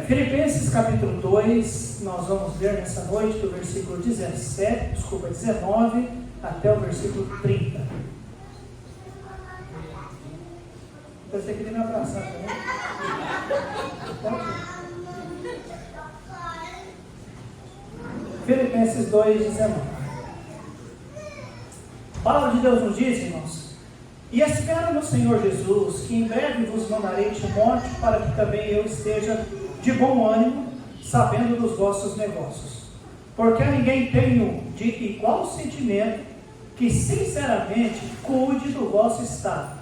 Filipenses capítulo 2, nós vamos ver nessa noite do versículo 19 até o versículo 30. Então você queria me abraçar também? Filipenses 2:19. A palavra de Deus nos diz, irmãos: e espero no Senhor Jesus, que em breve vos mandarei Timóteo, para que também eu esteja de bom ânimo, sabendo dos vossos negócios. Porque a ninguém tenho de igual sentimento, que sinceramente cuide do vosso estado.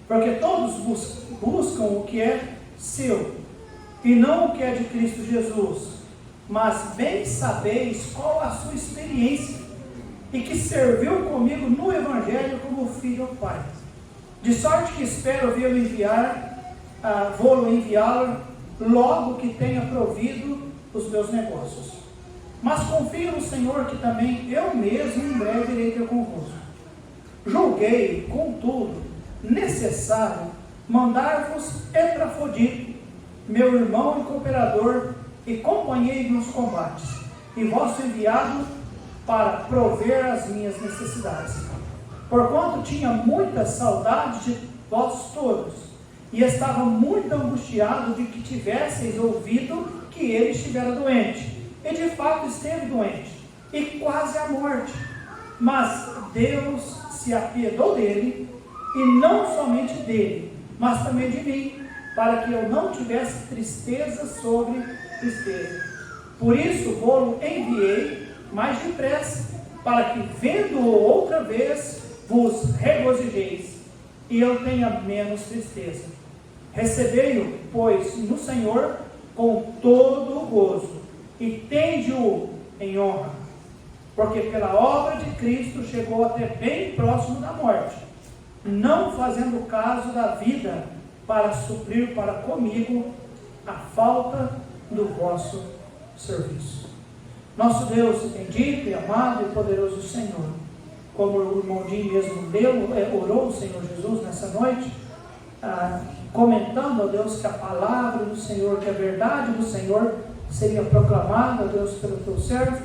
Porque todos buscam o que é seu, e não o que é de Cristo Jesus. Mas bem sabeis qual a sua experiência, e que serviu comigo no Evangelho como filho ao Pai. De sorte que espero vou enviá-lo logo que tenha provido os meus negócios. Mas confio no Senhor que também eu mesmo em breve irei ter convosco. Julguei, contudo, necessário mandar-vos Epafrodito, meu irmão e cooperador e companheiro nos combates, e vosso enviado para prover as minhas necessidades. Porquanto tinha muita saudade de vós todos, e estava muito angustiado de que tivesseis ouvido que ele estivera doente, e de fato esteve doente, e quase à morte. Mas Deus se apiedou dele, e não somente dele, mas também de mim, para que eu não tivesse tristeza sobre tristeza. Por isso vou-lo enviei mais depressa, para que, vendo-o outra vez, vos regozijeis, e eu tenha menos tristeza. Recebei-o, pois, no Senhor com todo o gozo, e tende-o em honra, porque pela obra de Cristo chegou até bem próximo da morte, não fazendo caso da vida, para suprir para comigo a falta do vosso serviço. Nosso Deus bendito e amado e poderoso Senhor, como o irmão Dinho mesmo orou o Senhor Jesus nessa noite, comentando, ó Deus, que a palavra do Senhor, que a verdade do Senhor seria proclamada, ó Deus, pelo teu servo.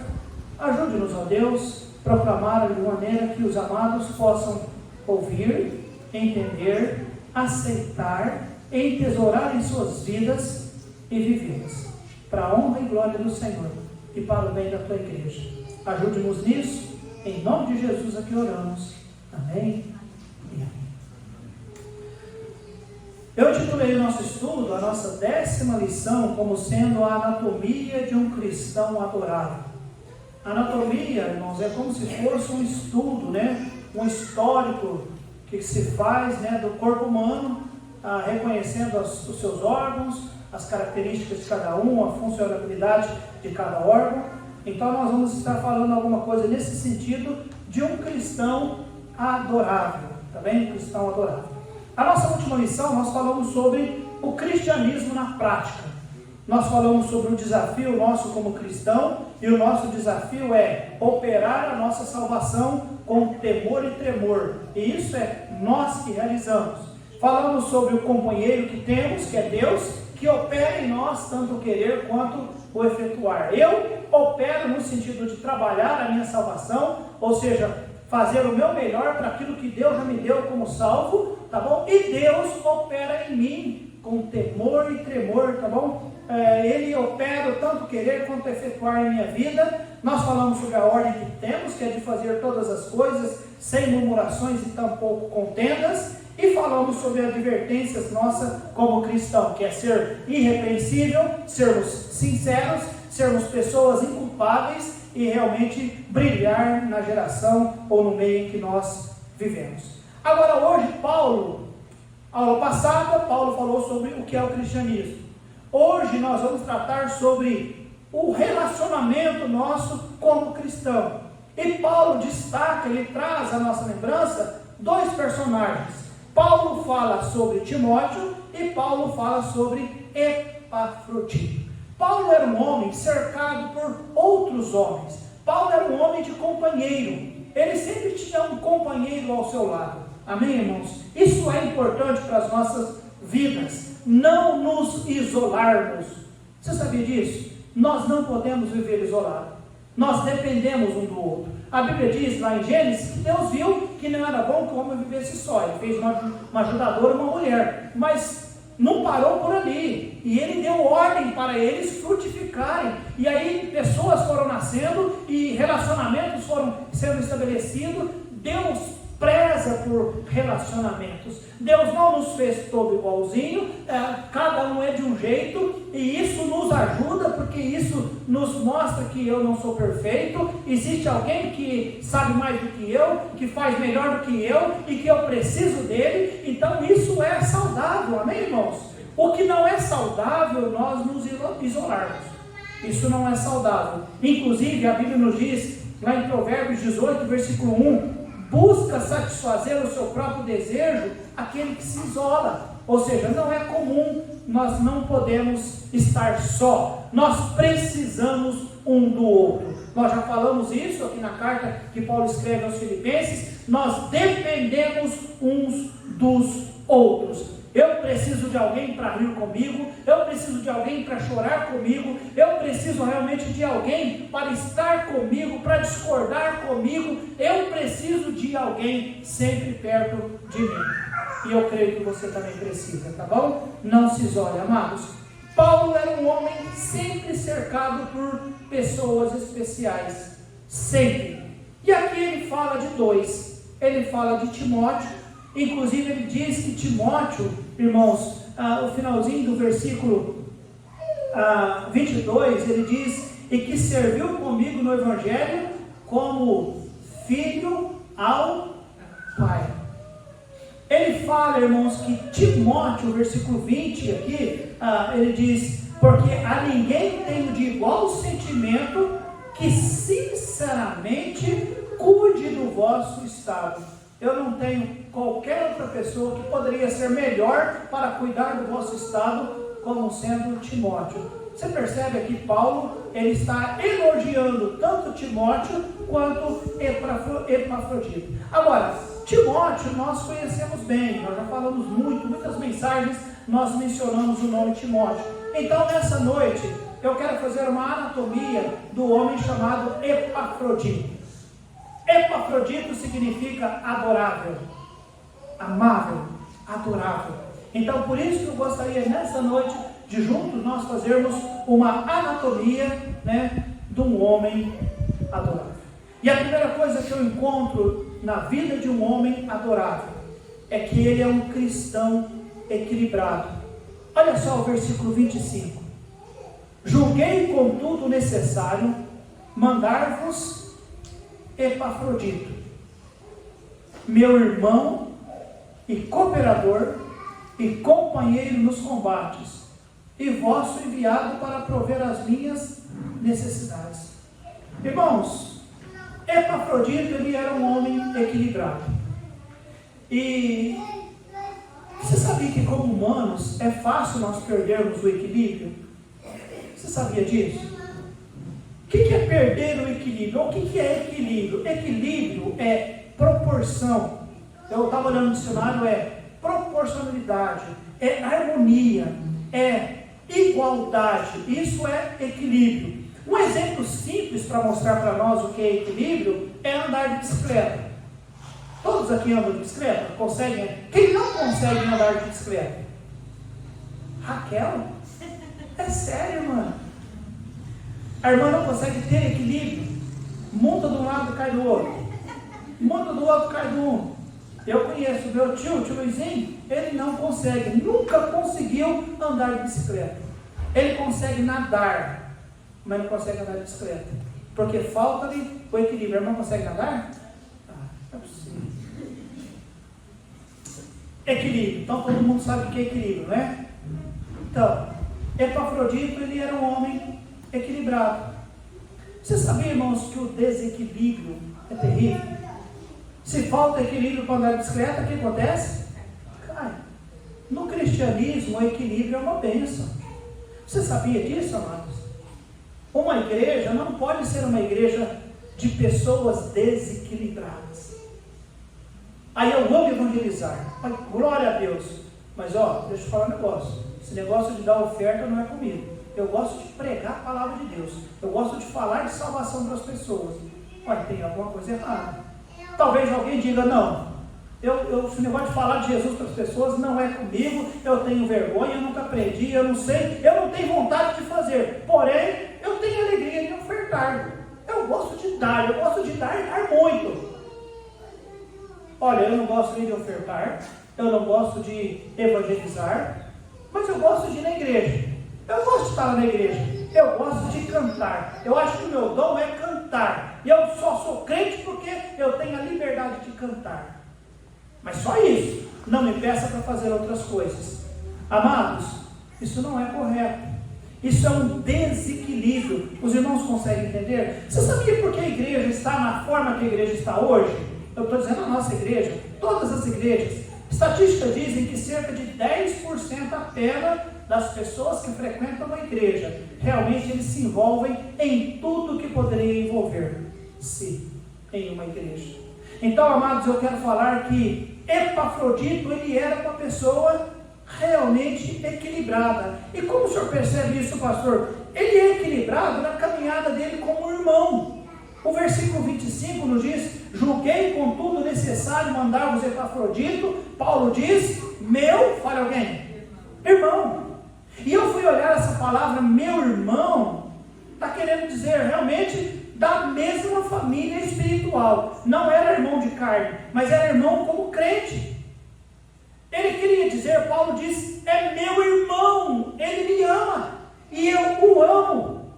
Ajude-nos, ó Deus, proclamar de maneira que os amados possam ouvir, entender, aceitar, entesourar em suas vidas e vivê-las, para a honra e glória do Senhor e para o bem da tua igreja. Ajude-nos nisso, em nome de Jesus aqui oramos. Amém e amém. Eu titulei o nosso estudo, a nossa 10ª lição, como sendo a anatomia de um cristão adorável. Anatomia, irmãos, é como se fosse um estudo, um histórico que se faz, do corpo humano, reconhecendo os seus órgãos, as características de cada um, a funcionalidade de cada órgão. Então nós vamos estar falando alguma coisa nesse sentido de um cristão adorável, tá bem? Um cristão adorável. A nossa última lição, nós falamos sobre o cristianismo na prática. Nós falamos sobre o desafio nosso como cristão, e o nosso desafio é operar a nossa salvação com temor e tremor, e isso é nós que realizamos. Falamos sobre o companheiro que temos, que é Deus, que opera em nós tanto o querer quanto o efetuar. Eu opero no sentido de trabalhar a minha salvação, ou seja, fazer o meu melhor para aquilo que Deus já me deu como salvo, tá bom? E Deus opera em mim com temor e tremor, tá bom? Ele opera tanto querer quanto efetuar em minha vida. Nós falamos sobre a ordem que temos, que é de fazer todas as coisas sem murmurações e tampouco contendas, e falamos sobre advertências nossas como cristão, que é ser irrepreensível, sermos sinceros, sermos pessoas inculpáveis e realmente brilhar na geração ou no meio em que nós vivemos. Agora hoje aula passada, Paulo falou sobre o que é o cristianismo. Hoje nós vamos tratar sobre o relacionamento nosso como cristão. E Paulo destaca, ele traz à nossa lembrança 2 personagens. Paulo fala sobre Timóteo e Paulo fala sobre Epafrodito. Paulo era um homem cercado por outros homens. Paulo era um homem de companheiro. Ele sempre tinha um companheiro ao seu lado. Amém, irmãos? Isso é importante para as nossas vidas. Não nos isolarmos. Você sabia disso? Nós não podemos viver isolados. Nós dependemos um do outro. A Bíblia diz lá em Gênesis que Deus viu que não era bom que o homem vivesse só. Ele fez uma ajudadora, uma mulher. Mas não parou por ali. E Ele deu ordem para eles frutificarem. E aí pessoas foram nascendo e relacionamentos foram sendo estabelecidos. Deus preza por relacionamentos. Deus não nos fez todo igualzinho, cada um é de um jeito, e isso nos ajuda, porque isso nos mostra que eu não sou perfeito, existe alguém que sabe mais do que eu, que faz melhor do que eu, e que eu preciso dele. Então isso é saudável, amém, irmãos? O que não é saudável, nós nos isolarmos. Isso não é saudável. Inclusive a Bíblia nos diz, lá em Provérbios 18, versículo 1, busca satisfazer o seu próprio desejo aquele que se isola. Ou seja, não é comum, nós não podemos estar só, nós precisamos um do outro. Nós já falamos isso aqui na carta que Paulo escreve aos Filipenses, nós dependemos uns dos outros. Eu preciso de alguém para rir comigo, eu preciso de alguém para chorar comigo, eu preciso realmente de alguém para estar comigo, para discordar comigo, eu preciso de alguém sempre perto de mim. E eu creio que você também precisa, tá bom? Não se isole, amados. Paulo era um homem sempre cercado por pessoas especiais, sempre. E aqui ele fala de dois, ele fala de Timóteo. Inclusive ele diz que Timóteo, irmãos, o finalzinho do versículo 22, ele diz, e que serviu comigo no Evangelho como filho ao Pai. Ele fala, irmãos, que Timóteo, versículo 20 aqui, ele diz, porque a ninguém tenho de igual sentimento que sinceramente cuide do vosso estado. Eu não tenho qualquer outra pessoa que poderia ser melhor para cuidar do vosso estado, como sendo Timóteo. Você percebe aqui, Paulo, ele está elogiando tanto Timóteo quanto Epafrodito. Agora, Timóteo nós conhecemos bem, nós já falamos muitas mensagens, nós mencionamos o nome Timóteo. Então, nessa noite, eu quero fazer uma anatomia do homem chamado Epafrodito. Epafrodito significa adorável, amável, adorável. Então por isso que eu gostaria nessa noite de juntos nós fazermos uma anatomia, de um homem adorável. E a primeira coisa que eu encontro na vida de um homem adorável é que ele é um cristão equilibrado. Olha só o versículo 25. Julguei contudo necessário mandar-vos Epafrodito, meu irmão e cooperador e companheiro nos combates, e vosso enviado para prover as minhas necessidades. Irmãos, Epafrodito, ele era um homem equilibrado. E você sabia que como humanos é fácil nós perdermos o equilíbrio? Você sabia disso? O que é perder o equilíbrio? O que é equilíbrio? Equilíbrio é proporção. Eu estava olhando no dicionário, é proporcionalidade, é harmonia, é igualdade. Isso é equilíbrio. Um exemplo simples para mostrar para nós o que é equilíbrio é andar de bicicleta. Todos aqui andam de bicicleta? Conseguem? Quem não consegue andar de bicicleta? Raquel? É sério, mano? A irmã não consegue ter equilíbrio. Monta de um lado, cai do outro. Monta do outro, cai do um. Eu conheço meu tio Luizinho, ele não consegue, nunca conseguiu andar de bicicleta. Ele consegue nadar, mas não consegue andar de bicicleta. Porque falta-lhe o equilíbrio. A irmã consegue nadar? Não é possível. Equilíbrio. Então todo mundo sabe o que é equilíbrio, né? Então, Epafrodito, ele era um homem equilibrado. Você sabia, irmãos, que o desequilíbrio é terrível? Se falta equilíbrio para andar de bicicleta, o que acontece? Cai. No cristianismo, o equilíbrio é uma bênção. Você sabia disso, amados? Uma igreja não pode ser uma igreja de pessoas desequilibradas. Aí eu vou me evangelizar. Glória a Deus. Mas deixa eu falar um negócio. Esse negócio de dar oferta não é comigo. Eu gosto de pregar a palavra de Deus. Eu gosto de falar de salvação para as pessoas. Mas tem alguma coisa errada. Talvez alguém diga, não, esse negócio de falar de Jesus para as pessoas não é comigo, eu tenho vergonha, eu nunca aprendi, eu não sei, eu não tenho vontade de fazer. Porém, eu tenho alegria de ofertar. Eu gosto de dar dar muito. Olha, eu não gosto nem de ofertar, eu não gosto de evangelizar, mas eu gosto de ir na igreja. Eu gosto de estar na igreja. Eu gosto de cantar. Eu acho que o meu dom é cantar. E eu só sou crente porque eu tenho a liberdade de cantar. Mas só isso. Não me peça para fazer outras coisas. Amados, isso não é correto. Isso é um desequilíbrio. Os irmãos conseguem entender? Você sabia por que a igreja está na forma que a igreja está hoje? Eu estou dizendo a nossa igreja, todas as igrejas. Estatísticas dizem que cerca de 10% apenas das pessoas que frequentam uma igreja, realmente eles se envolvem em tudo que poderia envolver-se em uma igreja. Então, amados, eu quero falar que Epafrodito, ele era uma pessoa realmente equilibrada. E como o senhor percebe isso, pastor? Ele é equilibrado na caminhada dele como irmão. O versículo 25 nos diz: julguei contudo necessário mandar-vos Epafrodito. Paulo diz, fale alguém, irmão. E eu fui olhar essa palavra, meu irmão, está querendo dizer realmente da mesma família espiritual. Não era irmão de carne, mas era irmão como crente. Ele queria dizer, Paulo diz, é meu irmão, ele me ama, e eu o amo.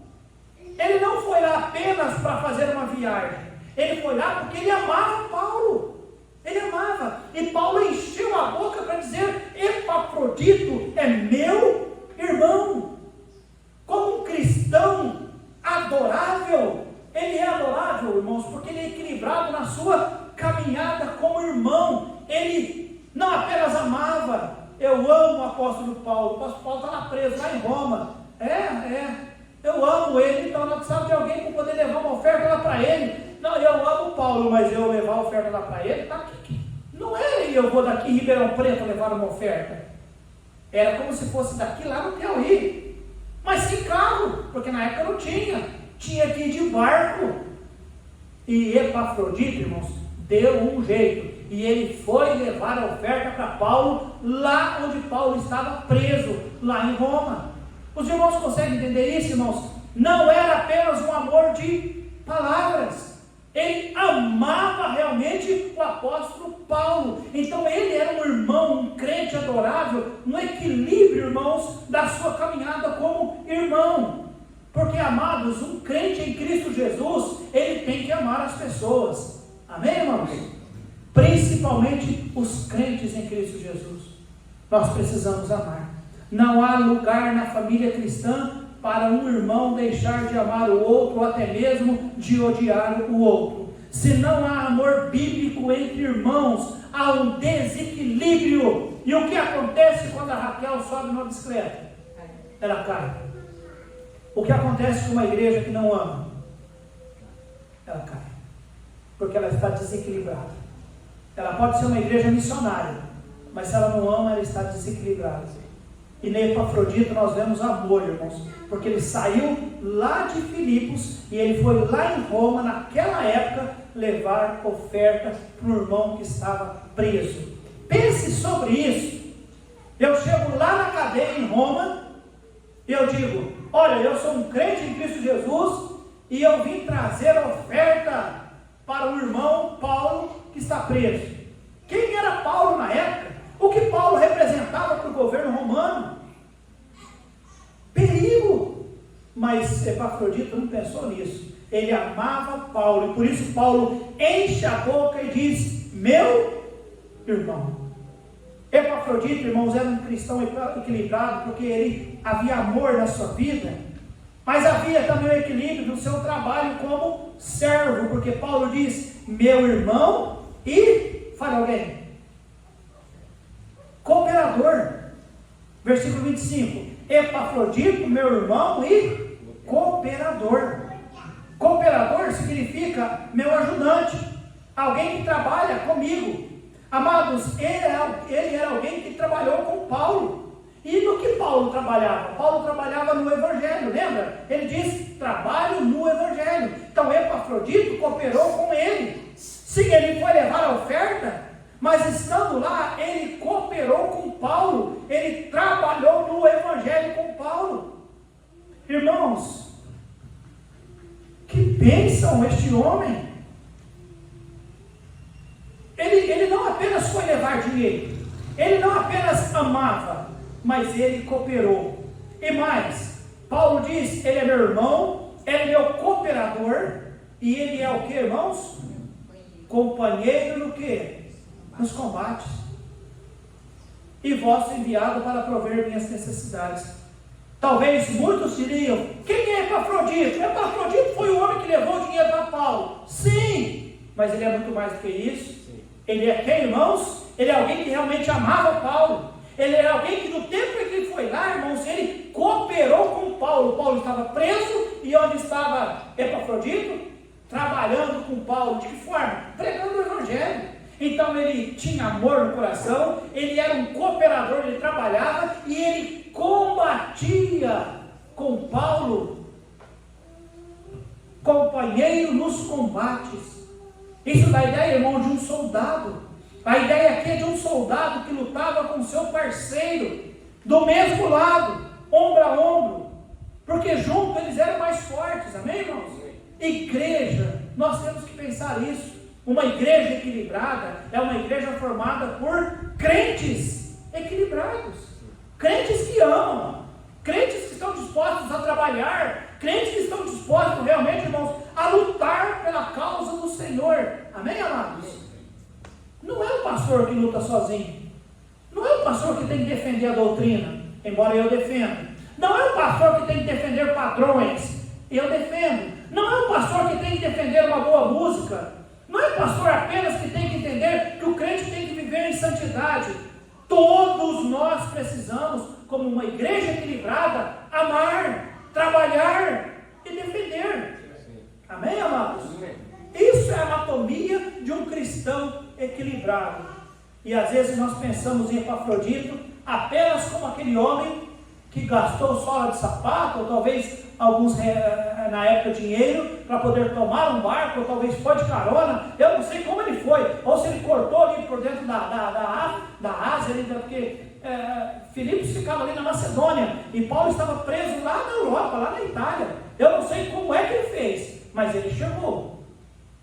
Ele não foi lá apenas para fazer uma viagem, ele foi lá porque ele amava Paulo. Ele amava, e Paulo encheu a boca para dizer, Epafrodito é meu irmão. Como um cristão adorável, ele é adorável, irmãos, porque ele é equilibrado na sua caminhada como irmão. Ele não apenas amava, eu amo o apóstolo Paulo. O apóstolo Paulo está lá preso, lá em Roma. Eu amo ele, então não precisava de alguém para poder levar uma oferta lá para ele. Não, eu amo Paulo, mas eu levar a oferta lá para ele, tá aqui. Não é eu vou daqui em Ribeirão Preto levar uma oferta. Era como se fosse daqui lá no Piauí. Mas sem carro, porque na época não tinha. Tinha que ir de barco. E Epafrodito, irmãos, deu um jeito. E ele foi levar a oferta para Paulo, lá onde Paulo estava preso, lá em Roma. Os irmãos conseguem entender isso, irmãos? Não era apenas um amor de palavras. Ele amava realmente o apóstolo Paulo. Então ele era um irmão, um crente adorável, no equilíbrio, irmãos, da sua caminhada como irmão. Porque, amados, um crente em Cristo Jesus, ele tem que amar as pessoas. Amém, irmãos? Principalmente os crentes em Cristo Jesus. Nós precisamos amar. Não há lugar na família cristã para um irmão deixar de amar o outro, ou até mesmo de odiar o outro. Se não há amor bíblico entre irmãos, há um desequilíbrio. E o que acontece quando a Raquel sobe numa bicicleta? Ela cai. O que acontece com uma igreja que não ama? Ela cai. Porque ela está desequilibrada. Ela pode ser uma igreja missionária, mas se ela não ama, ela está desequilibrada. E nem Epafrodito nós vemos amor, irmãos, porque ele saiu lá de Filipos e ele foi lá em Roma, naquela época, levar oferta para o irmão que estava preso. Pense sobre isso. Eu chego lá na cadeia em Roma e eu digo, olha, eu sou um crente em Cristo Jesus e eu vim trazer oferta para o irmão Paulo que está preso. Quem era Paulo na época? O que Paulo representava para o governo romano? Perigo. Mas Epafrodito não pensou nisso. Ele amava Paulo, e por isso Paulo enche a boca e diz, meu irmão. Epafrodito, irmãos, era um cristão equilibrado, porque ele havia amor na sua vida, mas havia também o equilíbrio no seu trabalho como servo, porque Paulo diz, meu irmão e, fale alguém, cooperador. Versículo 25, Epafrodito, meu irmão e cooperador. Cooperador significa meu ajudante, alguém que trabalha comigo. Amados, ele era alguém que trabalhou com Paulo. E no que Paulo trabalhava? Paulo trabalhava no Evangelho, lembra? Ele diz, trabalho no Evangelho. Então Epafrodito cooperou com ele. Sim, ele foi levar a oferta, mas estando lá, ele cooperou com Paulo. Ele trabalhou no Evangelho com Paulo. Irmãos, que bênção este homem. Ele não apenas foi levar dinheiro, ele não apenas amava, mas ele cooperou. E mais, Paulo diz, ele é meu irmão, ele é meu cooperador, e ele é o que, irmãos? Companheiro no que? Nos combates. E vosso enviado para prover minhas necessidades. Talvez muitos diriam, quem é Epafrodito? Epafrodito foi o homem que levou o dinheiro para Paulo. Sim, mas ele é muito mais do que isso. Ele é quem, irmãos? Ele é alguém que realmente amava Paulo. Ele é alguém que no tempo em que ele foi lá, irmãos, ele cooperou com Paulo. Paulo estava preso, e onde estava Epafrodito? Trabalhando com Paulo. De que forma? Pregando o Evangelho. Então ele tinha amor no coração, ele era um cooperador, ele trabalhava e ele combatia com Paulo, companheiro nos combates. Isso dá a ideia, irmão, de um soldado. A ideia aqui é de um soldado que lutava com seu parceiro, do mesmo lado, ombro a ombro, porque juntos eles eram mais fortes, amém, irmãos? Igreja, nós temos que pensar isso. Uma igreja equilibrada é uma igreja formada por crentes equilibrados, crentes que amam, crentes que estão dispostos a trabalhar, crentes que estão dispostos realmente, irmãos, a lutar pela causa do Senhor, amém, amados? Não é o pastor que luta sozinho, não é o pastor que tem que defender a doutrina, embora eu defenda, não é o pastor que tem que defender padrões, eu defendo, não é o pastor que tem que defender uma boa música, não é o pastor apenas que tem que entender que o crente tem que viver em santidade. Todos nós precisamos, como uma igreja equilibrada, amar, trabalhar e defender. Amém, amados? Isso é a anatomia de um cristão equilibrado. E às vezes nós pensamos em Epafrodito apenas como aquele homem que gastou sola de sapato, ou talvez alguns na época dinheiro, para poder tomar um barco, ou talvez foi de carona, eu não sei como ele foi, ou se ele cortou ali por dentro da Ásia, ali, porque Filipos ficava ali na Macedônia, e Paulo estava preso lá na Europa, lá na Itália, eu não sei como é que ele fez, mas ele chegou.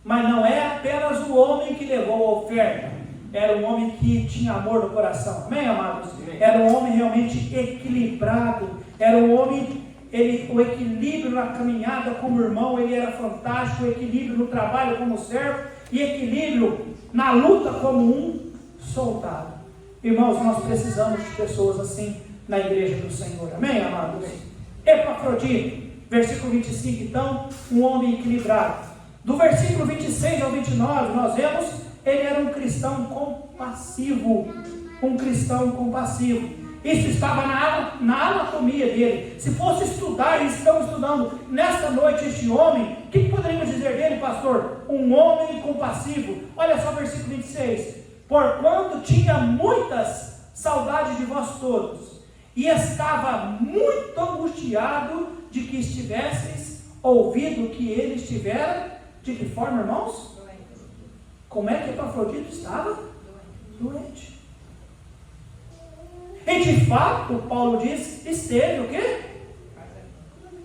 Mas não é apenas o homem que levou a oferta, era um homem que tinha amor no coração, amém, amados? Era um homem realmente equilibrado, era um homem, o equilíbrio na caminhada como irmão, ele era fantástico, o equilíbrio no trabalho como servo, e equilíbrio na luta como um soldado. Irmãos, nós precisamos de pessoas assim na igreja do Senhor, amém, amados? Epafrodito, versículo 25, então, um homem equilibrado. Do versículo 26 ao 29, nós vemos, ele era um cristão compassivo, um cristão compassivo. Isso estava na anatomia dele. Se fosse estudar, e estamos estudando nesta noite este homem, o que poderíamos dizer dele, pastor? Um homem compassivo. Olha só o versículo 26. Porquanto tinha muitas saudades de vós todos, e estava muito angustiado de que estivesseis ouvido que ele estivera. De que forma, irmãos? Como é que Epafrodito estava? Doente. E de fato, Paulo diz, esteve o quê?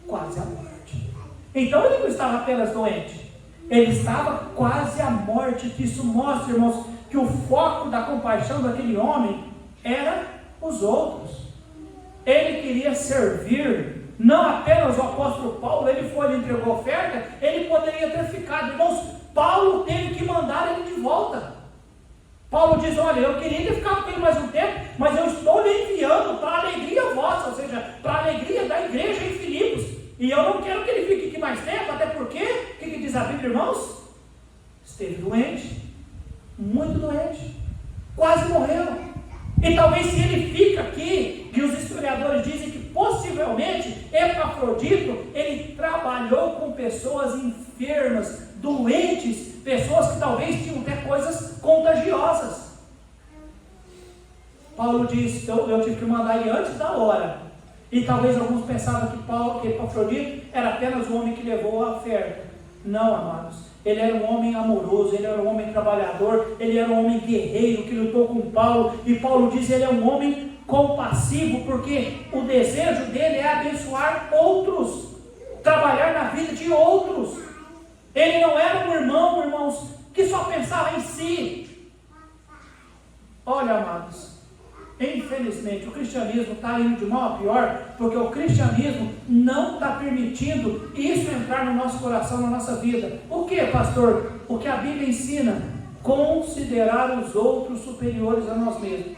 Quase à morte. Então ele não estava apenas doente, ele estava quase à morte. Isso mostra, irmãos, que o foco da compaixão daquele homem era os outros. Ele queria servir, não apenas o apóstolo Paulo. Ele foi, ele entregou oferta, ele poderia ter ficado, irmãos. Paulo teve que mandar ele de volta. Paulo diz, olha, eu queria ter ficado com ele mais um tempo, mas eu estou lhe enviando para a alegria vossa, ou seja, para a alegria da igreja em Filipos, e eu não quero que ele fique aqui mais tempo, até porque, o que diz a Bíblia, irmãos? Esteve doente, muito doente, quase morreu. E talvez se ele fica aqui, e os historiadores dizem que possivelmente Epafrodito, ele trabalhou com pessoas enfermas, doentes, pessoas que talvez tinham até coisas contagiosas. Paulo disse, eu tive que mandar ele antes da hora. E talvez alguns pensavam que Epafrodito era apenas o homem que levou a oferta. Não, amados. Ele era um homem amoroso, ele era um homem trabalhador, ele era um homem guerreiro que lutou com Paulo. E Paulo diz que ele é um homem compassivo, porque o desejo dele é abençoar outros, trabalhar na vida de outros. Ele não era um irmão, irmãos, que só pensava em si. Olha, amados, infelizmente o cristianismo está indo de mal a pior, porque o cristianismo não está permitindo isso entrar no nosso coração, na nossa vida. O que, pastor? O que a Bíblia ensina? Considerar os outros superiores a nós mesmos.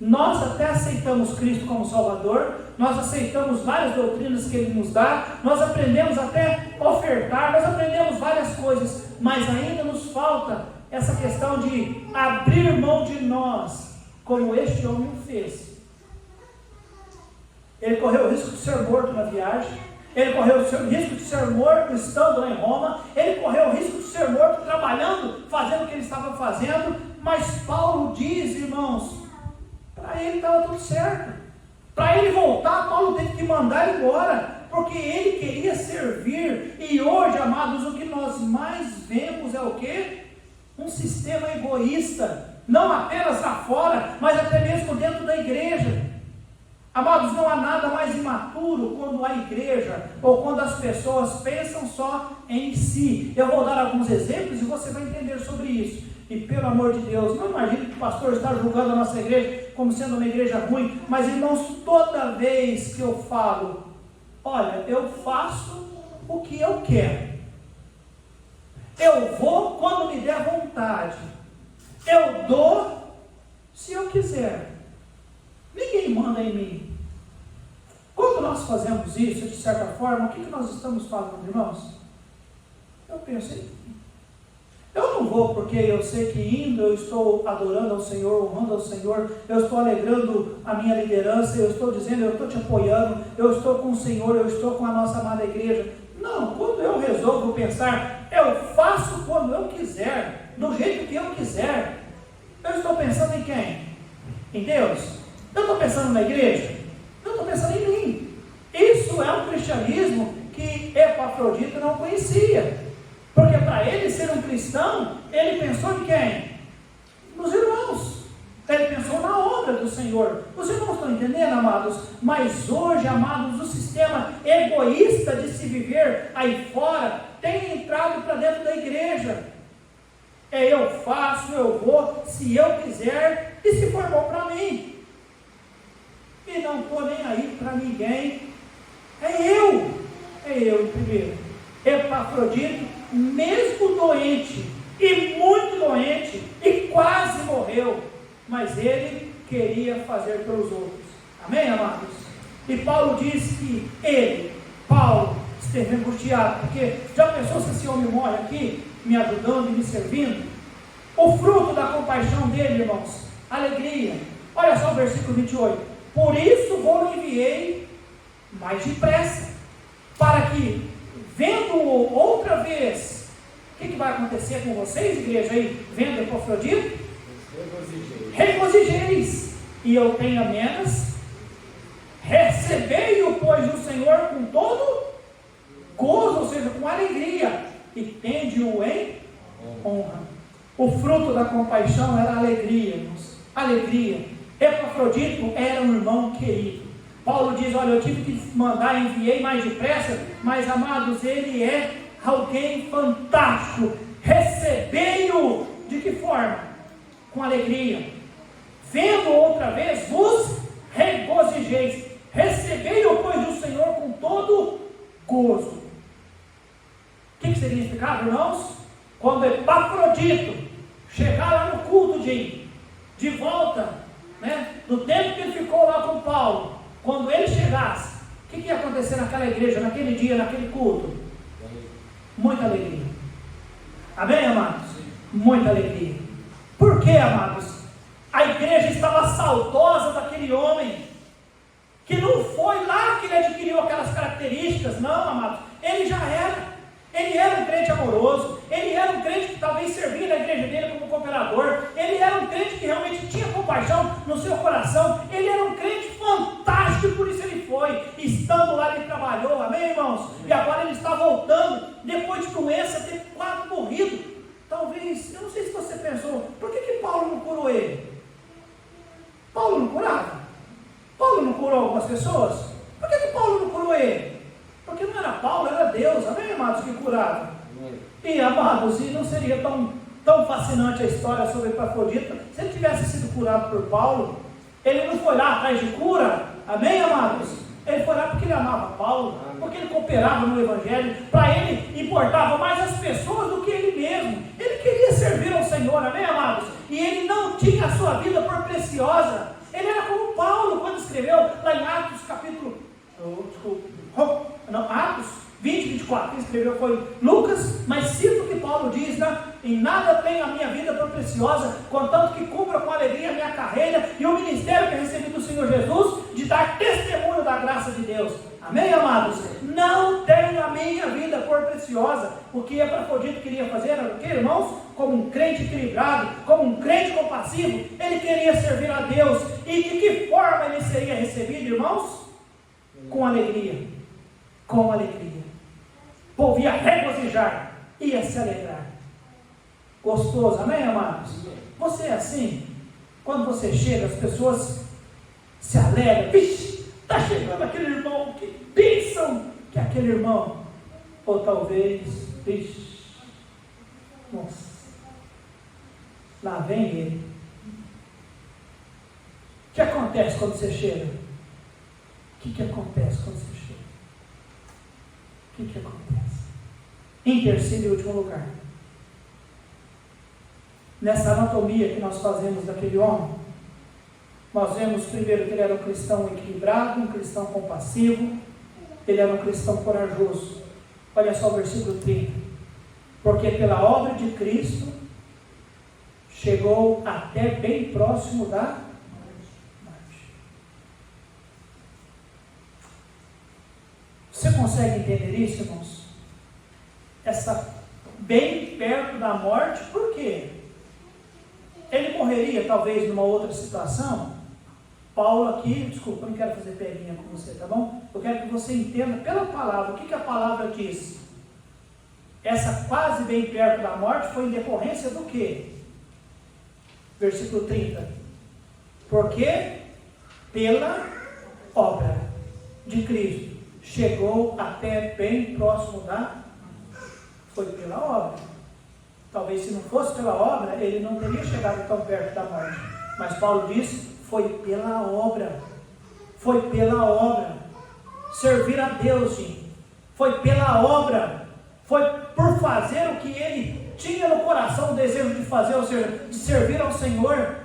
Nós até aceitamos Cristo como Salvador, nós aceitamos várias doutrinas que Ele nos dá, nós aprendemos até ofertar, nós aprendemos várias coisas, mas ainda nos falta essa questão de abrir mão de nós, como este homem o fez. Ele correu o risco de ser morto na viagem, ele correu o risco de ser morto estando lá em Roma, ele correu o risco de ser morto trabalhando, fazendo o que ele estava fazendo, mas Paulo diz, irmãos, para ele estava tudo certo. Para ele voltar, Paulo teve que mandar ele embora, porque ele queria servir. E hoje, amados, o que nós mais vemos é o quê? Um sistema egoísta, não apenas lá fora, mas até mesmo dentro da igreja. Amados, não há nada mais imaturo quando a igreja, ou quando as pessoas pensam só em si. Eu vou dar alguns exemplos e você vai entender sobre isso. E pelo amor de Deus, não imagine que o pastor está julgando a nossa igreja como sendo uma igreja ruim, mas irmãos, toda vez que eu falo, olha, eu faço o que eu quero, eu vou quando me der vontade, eu dou se eu quiser, ninguém manda em mim. Quando nós fazemos isso, de certa forma, o que nós estamos falando, irmãos? Eu pensei, eu não vou porque eu sei que indo eu estou adorando ao Senhor, honrando ao Senhor, eu estou alegrando a minha liderança, eu estou dizendo, eu estou te apoiando, eu estou com o Senhor, eu estou com a nossa amada igreja. Não, quando eu resolvo pensar, eu faço quando eu quiser, do jeito que eu quiser, eu estou pensando em quem? Em Deus? Eu estou pensando na igreja? Eu estou pensando em mim. Isso é um cristianismo que Epafrodito não conhecia. Porque para ele ser um cristão, ele pensou em quem? Nos irmãos. Ele pensou na obra do Senhor. Os irmãos estão entendendo, amados? Mas hoje, amados, o sistema egoísta de se viver aí fora tem entrado para dentro da igreja. É eu faço, eu vou, se eu quiser, e se for bom para mim. E não estou nem aí para ninguém. É eu primeiro. Epafrodito, mesmo doente, e muito doente, e quase morreu, mas ele queria fazer pelos outros. Amém, amados? E Paulo diz que Paulo, esteve angustiado, porque já pensou se esse homem morre aqui, me ajudando e me servindo? O fruto da compaixão dele, irmãos, alegria. Olha só o versículo 28. Por isso vou enviei mais depressa, para que, vendo-o outra vez, o que vai acontecer com vocês, igreja aí, vendo Epafrodito? Regozijeis, e eu tenha menos, recebei-o, pois, do Senhor com todo gozo, ou seja, com alegria, e tende-o em honra. O fruto da compaixão era alegria, irmãos, alegria. Epafrodito era um irmão querido. Paulo diz, olha, eu tive que mandar, enviei mais depressa, mas, amados, ele é alguém fantástico. Recebei-o, de que forma? Com alegria. Vendo outra vez, vos regozijeis. Recebei-o, pois, do Senhor com todo gozo. O que significava, irmãos? Quando Epafrodito chegar lá no culto de volta, né, do tempo que ele ficou lá com Paulo, quando ele chegasse, o que ia acontecer naquela igreja, naquele dia, naquele culto? Muita alegria. Amém, amados? Muita alegria. Por quê, amados? A igreja estava saudosa daquele homem, que não foi lá que ele adquiriu aquelas características, não, amados. Ele já era. Ele era um crente amoroso, ele era um crente que talvez servia na igreja dele como cooperador, ele era um crente que realmente tinha compaixão no seu coração, ele era um crente fantástico, e por isso ele foi, estando lá ele trabalhou, amém, irmãos? E agora ele está voltando, depois de doença, ter quase morrido. Talvez, eu não sei se você pensou, por que Paulo não curou ele? Paulo não curava? Paulo não curou algumas pessoas? Por que Paulo não curou ele? Porque não era Paulo, era Deus, amém, amados, que curava. E, amados, e não seria tão fascinante a história sobre Epafrodito se ele tivesse sido curado por Paulo. Ele não foi lá atrás de cura, amém, amados? Ele foi lá porque ele amava Paulo, porque ele cooperava no Evangelho, para ele importava mais as pessoas do que ele mesmo. Ele queria servir ao Senhor, amém, amados? E ele não tinha a sua vida por preciosa. Ele era como Paulo, quando escreveu lá em Atos, Atos 20, 24, quem escreveu foi Lucas, mas cito o que Paulo diz, né? Em nada tenho a minha vida por preciosa, contanto que cumpra com alegria a minha carreira e o ministério que recebi do Senhor Jesus, de dar testemunho da graça de Deus. Amém, amados? Não tenho a minha vida por preciosa. O que Epafrodito queria fazer era o que, irmãos? Como um crente equilibrado, como um crente compassivo, ele queria servir a Deus. E de que forma ele seria recebido, irmãos? Com alegria. Com alegria. O povo ia regozijar, ia se alegrar. Gostoso, amém, amados? Você é assim? Quando você chega, as pessoas se alegram. Vixe, está chegando aquele irmão, que bênção que é aquele irmão. Ou talvez, vixe, nossa, lá vem ele. O que acontece quando você chega? O que acontece quando você chega? O que acontece? Em terceiro e último lugar, nessa anatomia que nós fazemos daquele homem, nós vemos primeiro que ele era um cristão equilibrado, um cristão compassivo, ele era um cristão corajoso. Olha só o versículo 30. Porque pela obra de Cristo chegou até bem próximo da morte. Você consegue entender isso, irmãos? Essa bem perto da morte, por quê? Ele morreria talvez numa outra situação. Paulo aqui, desculpa, eu não quero fazer peguinha com você, tá bom? Eu quero que você entenda pela palavra, o que a palavra diz? Essa quase bem perto da morte foi em decorrência do quê? Versículo 30. Porque pela obra de Cristo chegou até bem próximo da... Foi pela obra. Talvez se não fosse pela obra, ele não teria chegado tão perto da morte. Mas Paulo diz, foi pela obra. Foi pela obra. Servir a Deus, sim. Foi pela obra. Foi por fazer o que ele tinha no coração o desejo de fazer, ou seja, de servir ao Senhor,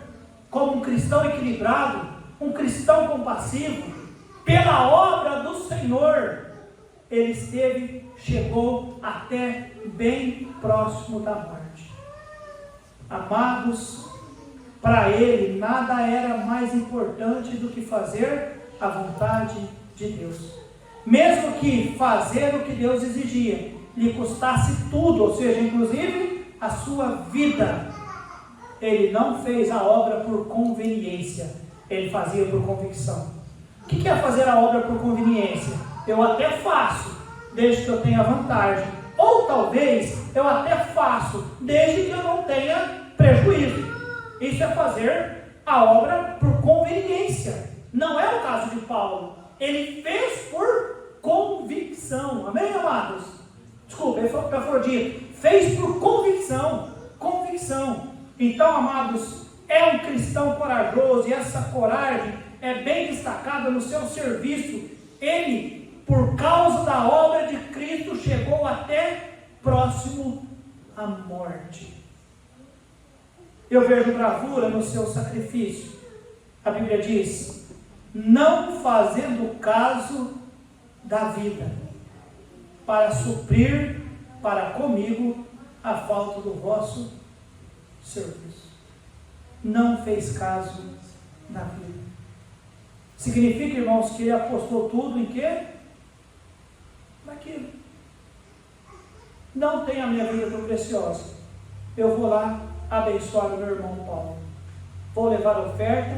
como um cristão equilibrado, um cristão compassivo. Pela obra do Senhor, ele chegou até bem próximo da morte. Amados, para ele nada era mais importante do que fazer a vontade de Deus. Mesmo que fazer o que Deus exigia lhe custasse tudo, ou seja, inclusive a sua vida, ele não fez a obra por conveniência, ele fazia por convicção. O que é fazer a obra por conveniência? Eu até faço, desde que eu tenha vantagem. Ou talvez eu até faço, desde que eu não tenha prejuízo. Isso é fazer a obra por conveniência. Não é o caso de Paulo. Ele fez por convicção. Amém, amados? Desculpa, ele foi Epafrodito. Fez por convicção. Convicção. Então, amados, é um cristão corajoso, e essa coragem é bem destacada no seu serviço. Ele, por causa da obra de Cristo, chegou até próximo à morte. Eu vejo bravura no seu sacrifício. A Bíblia diz, não fazendo caso da vida, para suprir para comigo a falta do vosso serviço. Não fez caso da vida. Significa, irmãos, que ele apostou tudo em quê? Naquilo. não tem a minha vida tão preciosa, eu vou lá abençoar o meu irmão Paulo, vou levar a oferta.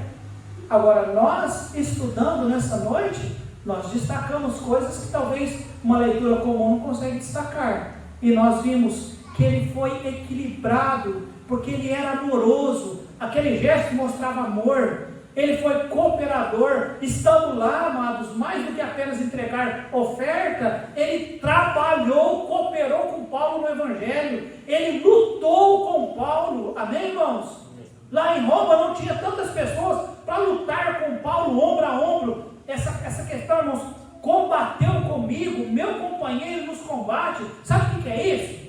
Agora, nós estudando nessa noite, nós destacamos coisas que talvez uma leitura comum não consegue destacar, e nós vimos que ele foi equilibrado, porque ele era amoroso, aquele gesto mostrava amor, ele foi cooperador. Estando lá, amados, mais do que apenas entregar oferta, ele trabalhou, cooperou com Paulo no Evangelho, ele lutou com Paulo, amém, irmãos? Lá em Roma não tinha tantas pessoas para lutar com Paulo, ombro a ombro. Essa questão, irmãos, combateu comigo, meu companheiro nos combate. Sabe o que é isso?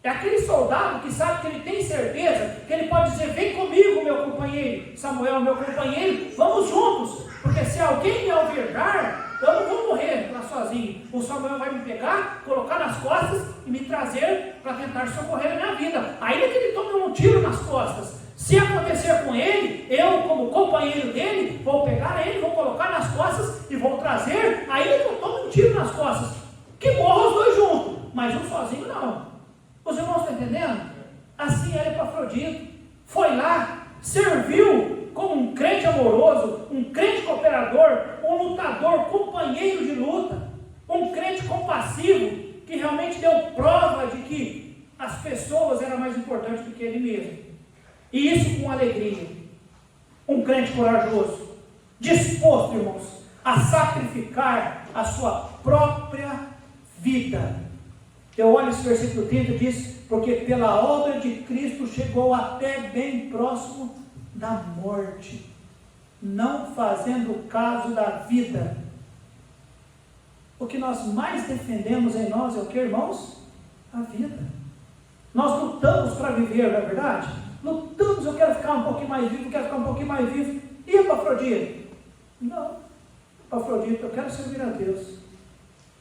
É aquele soldado que sabe que ele tem certeza, que ele pode dizer: vem comigo, meu companheiro, Samuel, meu companheiro, vamos juntos, porque se alguém me alvejar, eu não vou morrer lá sozinho. O Samuel vai me pegar, colocar nas costas e me trazer para tentar socorrer a minha vida, ainda que ele tome um tiro nas costas. Se acontecer com ele, eu, como companheiro dele, vou pegar ele, vou colocar nas costas e vou trazer, ainda que eu tome um tiro nas costas, que morram os dois juntos, mas um sozinho não. Os irmãos estão entendendo? Assim era Epafrodito, foi lá, serviu como um crente amoroso, um crente cooperador, um lutador, companheiro de luta, um crente compassivo, que realmente deu prova de que as pessoas eram mais importantes do que ele mesmo. E isso com alegria. Um crente corajoso, disposto, irmãos, a sacrificar a sua própria vida. Eu olho esse versículo 30 e diz: porque pela obra de Cristo chegou até bem próximo da morte, não fazendo caso da vida. O que nós mais defendemos em nós é o que, irmãos? A vida. Nós lutamos para viver, não é verdade? Lutamos, eu quero ficar um pouquinho mais vivo, eu quero ficar um pouquinho mais vivo. E Epafrodito? Não. Epafrodito, eu quero servir a Deus.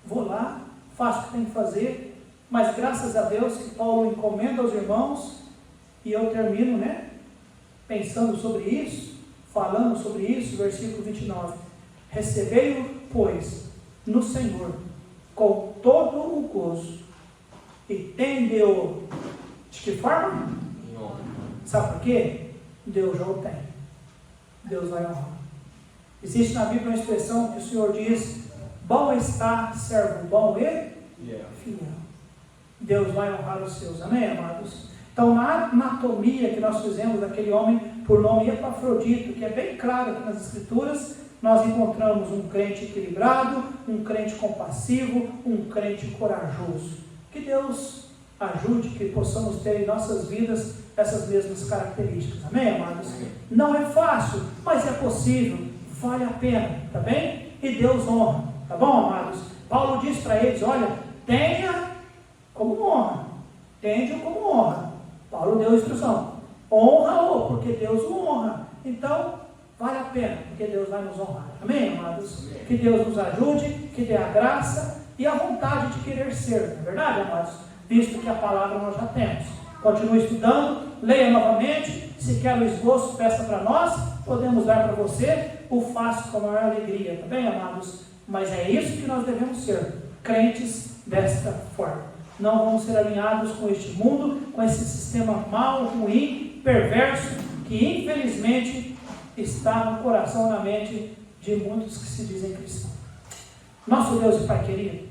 Vou lá, faço o que tenho que fazer, mas graças a Deus que Paulo encomenda aos irmãos, e eu termino, pensando sobre isso, falando sobre isso, versículo 29. Recebei-o, pois, no Senhor, com todo o gozo, e tende-o de que forma? Sabe por quê? Deus já o tem. Deus vai honrar. Existe na Bíblia uma expressão que o Senhor diz: bom está servo bom e fiel. Deus vai honrar os seus, amém, amados? Então, na anatomia que nós fizemos daquele homem por nome Epafrodito, que é bem claro aqui nas Escrituras, nós encontramos um crente equilibrado, um crente compassivo, um crente corajoso. Que Deus ajude que possamos ter em nossas vidas essas mesmas características, amém, amados? Não é fácil, mas é possível, vale a pena, tá bem? E Deus honra, tá bom, amados? Paulo diz para eles: olha, tenha como honra, tende-o como honra. Paulo deu a instrução: honra-o, porque Deus o honra. Então, vale a pena, porque Deus vai nos honrar, amém, amados? Que Deus nos ajude, que dê a graça e a vontade de querer ser, não é verdade, amados? Visto que a palavra nós já temos. Continue estudando, leia novamente, se quer o esboço, peça para nós, podemos dar para você, o faço com a maior alegria, tá bem, amados? Mas é isso que nós devemos ser, crentes desta forma. Não vamos ser alinhados com este mundo, com esse sistema mau, ruim, perverso, que infelizmente está no coração e na mente de muitos que se dizem cristãos. Nosso Deus e Pai querido,